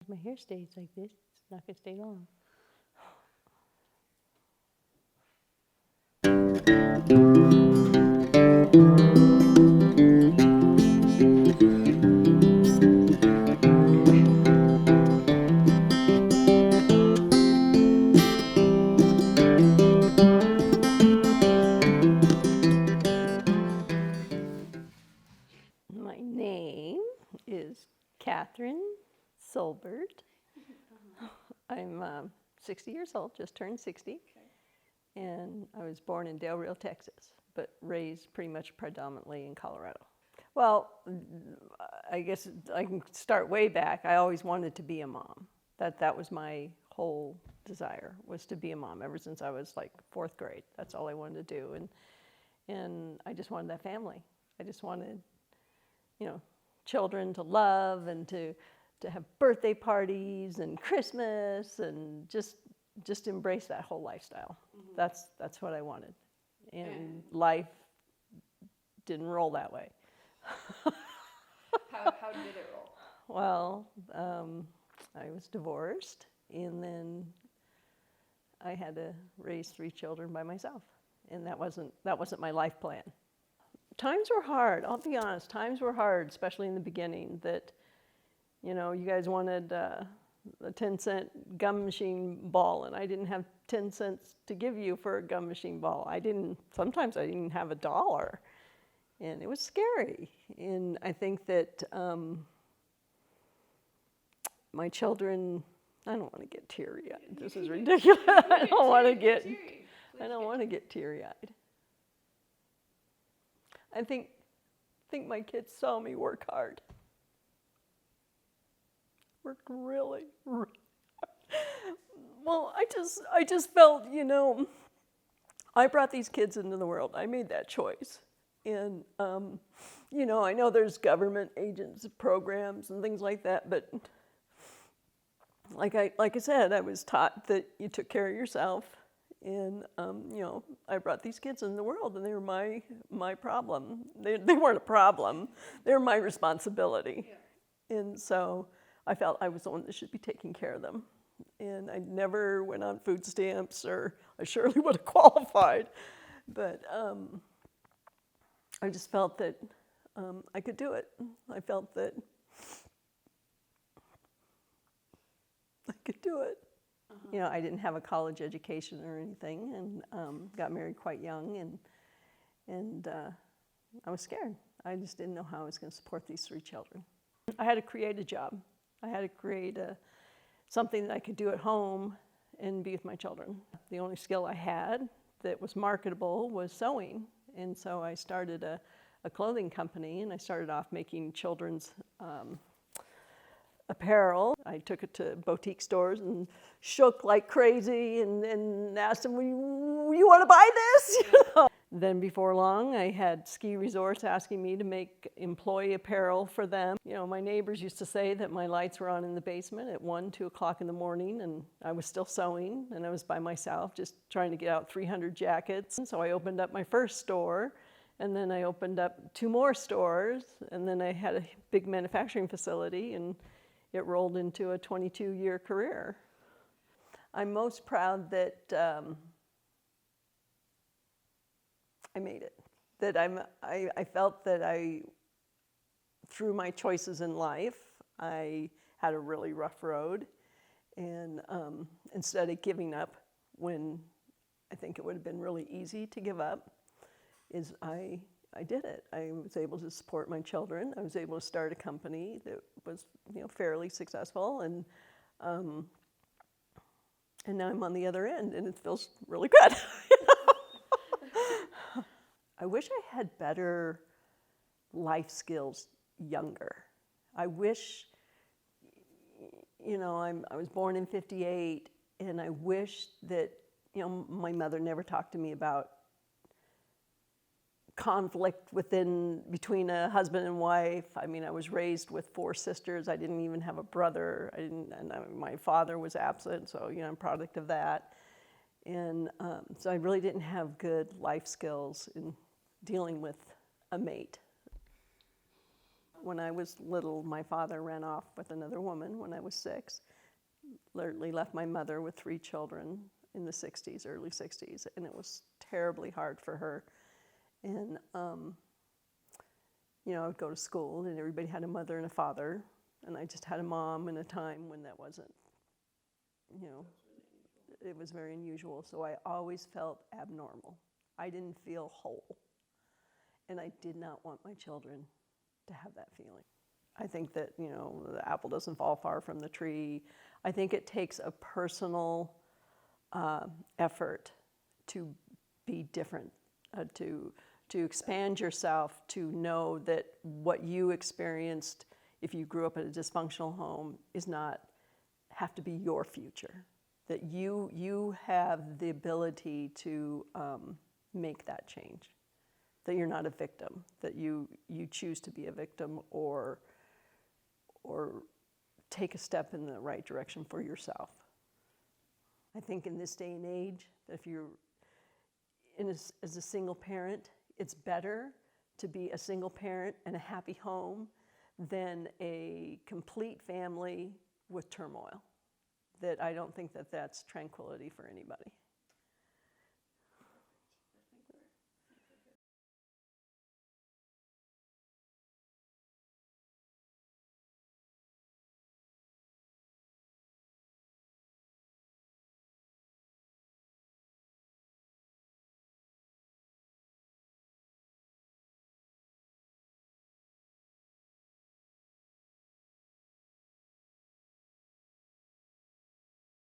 My hair stays like this, it's not going to stay long. My name is Katherine Solbert. I'm 60 years old, just turned 60. And I was born in Del Rio, Texas, but raised pretty much predominantly in Colorado. Well, I guess I can start way back. I always wanted to be a mom. That was my whole desire, was to be a mom ever since I was like 4th grade. That's all I wanted to do. And I just wanted that family. I just wanted, children to love and to have birthday parties and Christmas and just embrace that whole lifestyle. Mm-hmm. That's what I wanted. And life didn't roll that way. How did it roll? Well, I was divorced, and then I had to raise 3 children by myself, and that wasn't my life plan. Times were hard. I'll be honest. Times were hard, especially in the beginning. That, you guys wanted a 10-cent gum machine ball, and I didn't have 10 cents to give you for a gum machine ball. Sometimes I didn't have $1. And it was scary. And I think that my children, I don't want to get teary-eyed. This is ridiculous. I don't want to get teary-eyed. I think my kids saw me work hard. Worked really, really hard. Well, I just felt, I brought these kids into the world. I made that choice. And, I know there's government agents, programs, and things like that, but like I said, I was taught that you took care of yourself, and, I brought these kids into the world, and they were my problem. They weren't a problem. They were my responsibility. Yeah. And so I felt I was the one that should be taking care of them. And I never went on food stamps, or I surely would have qualified, but I just felt that I could do it. I felt that I could do it. Uh-huh. I didn't have a college education or anything, and got married quite young, and I was scared. I just didn't know how I was going to support these 3 children. I had to create a job. I had to create something that I could do at home and be with my children. The only skill I had that was marketable was sewing. And so I started a clothing company, and I started off making children's apparel. I took it to boutique stores and shook like crazy and asked them, you want to buy this? Then before long, I had ski resorts asking me to make employee apparel for them. My neighbors used to say that my lights were on in the basement at 1, 2 o'clock in the morning, and I was still sewing, and I was by myself just trying to get out 300 jackets. And so I opened up my first store, and then I opened up 2 more stores, and then I had a big manufacturing facility, and it rolled into a 22-year career. I'm most proud that I made it. That I felt that through my choices in life, I had a really rough road, and instead of giving up when I think it would have been really easy to give up, I did it. I was able to support my children. I was able to start a company that was, fairly successful, and now I'm on the other end, and it feels really good. I wish I had better life skills younger. I wish, I was born in 58, and I wish that, my mother never talked to me about conflict between a husband and wife. I mean, I was raised with 4 sisters. I didn't even have a brother. My father was absent, so, I'm a product of that. And so I really didn't have good life skills in dealing with a mate. When I was little, my father ran off with another woman when I was 6. Literally left my mother with 3 children in the 60s, early 60s, and it was terribly hard for her. And, you know, I would go to school and everybody had a mother and a father, and I just had a mom in a time when that wasn't, you know, it was very unusual. So I always felt abnormal. I didn't feel whole. And I did not want my children to have that feeling. I think that, you know, the apple doesn't fall far from the tree. I think it takes a personal effort to be different, to expand yourself, to know that what you experienced if you grew up in a dysfunctional home is not have to be your future. That you have the ability to make that change. That you're not a victim. That you choose to be a victim or take a step in the right direction for yourself. I think in this day and age, that if you're as a single parent, it's better to be a single parent and a happy home than a complete family with turmoil. That I don't think that that's tranquility for anybody.